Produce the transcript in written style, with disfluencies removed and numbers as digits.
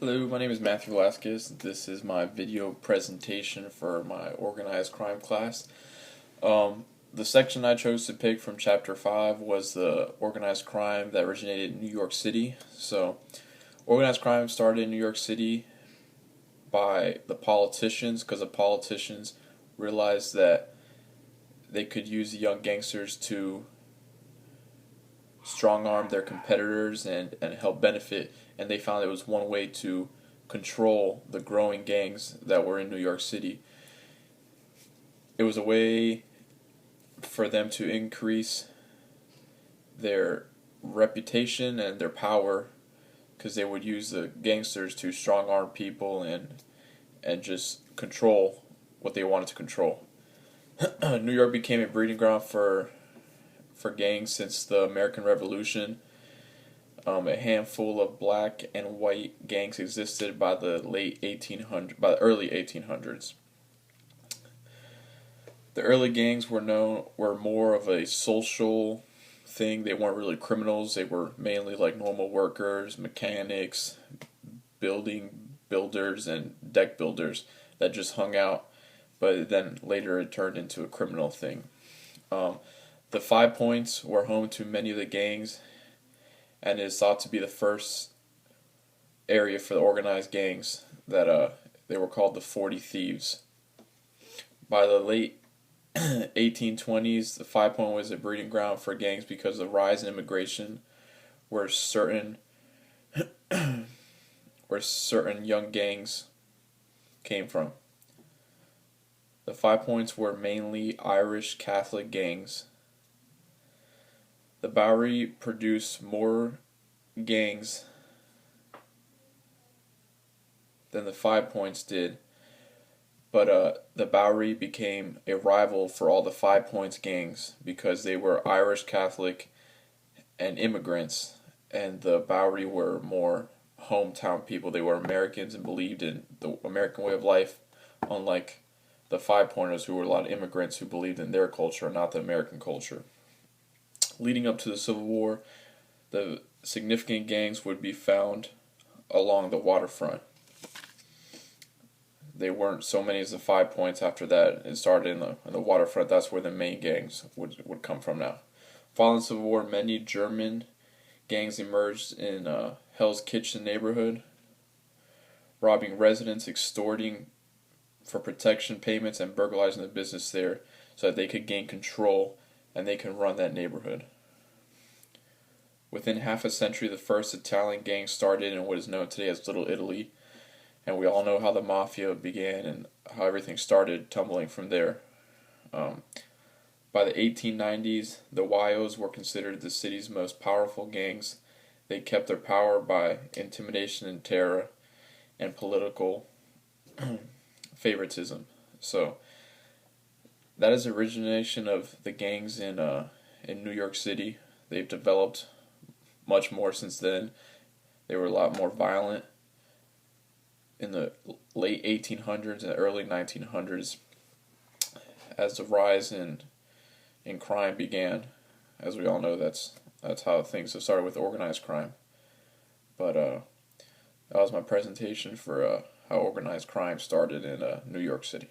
Hello, my name is Matthew Velasquez. This is my video presentation for my organized crime class. The section I chose to pick from Chapter 5 was the organized crime that originated in New York City. So, organized crime started in New York City by the politicians because the politicians realized that they could use the young gangsters to strong arm their competitors and help benefit, and they found it was one way to control the growing gangs that were in New York City. It was a way for them to increase their reputation and their power because they would use the gangsters to strong arm people and just control what they wanted to control. New York became a breeding ground for gangs since the American Revolution. A handful of black and white gangs existed by the early 1800s. The early gangs were more of a social thing. They weren't really criminals. They were mainly like normal workers, mechanics, builders, and deck builders that just hung out. But then later it turned into a criminal thing. The 5 Points were home to many of the gangs and is thought to be the first area for the organized gangs that they were called the 40 Thieves. By the late 1820s, the 5 Point was a breeding ground for gangs because of the rise in immigration where certain young gangs came from. The 5 Points were mainly Irish Catholic gangs. The Bowery produced more gangs than the 5 Points did, but the Bowery became a rival for all the 5 Points gangs because they were Irish Catholic and immigrants, and the Bowery were more hometown people. They were Americans and believed in the American way of life, unlike the 5 Pointers, who were a lot of immigrants who believed in their culture, not the American culture. Leading up to the Civil War, the significant gangs would be found along the waterfront. They weren't so many as the 5 Points after that. It started in the waterfront. That's where the main gangs would come from now. Following the Civil War, many German gangs emerged in Hell's Kitchen neighborhood, robbing residents, extorting for protection payments, and burglarizing the business there so that they could gain control and they can run that neighborhood. Within half a century, the first Italian gang started in what is known today as Little Italy, and we all know how the mafia began and how everything started tumbling from there. By the 1890s, the Yos were considered the city's most powerful gangs. They kept their power by intimidation and terror and political favoritism. So that is the origination of the gangs in New York City. They've developed much more since then. They were a lot more violent in the late 1800s and early 1900s as the rise in crime began. As we all know, that's how things have started with organized crime. But that was my presentation for how organized crime started in New York City.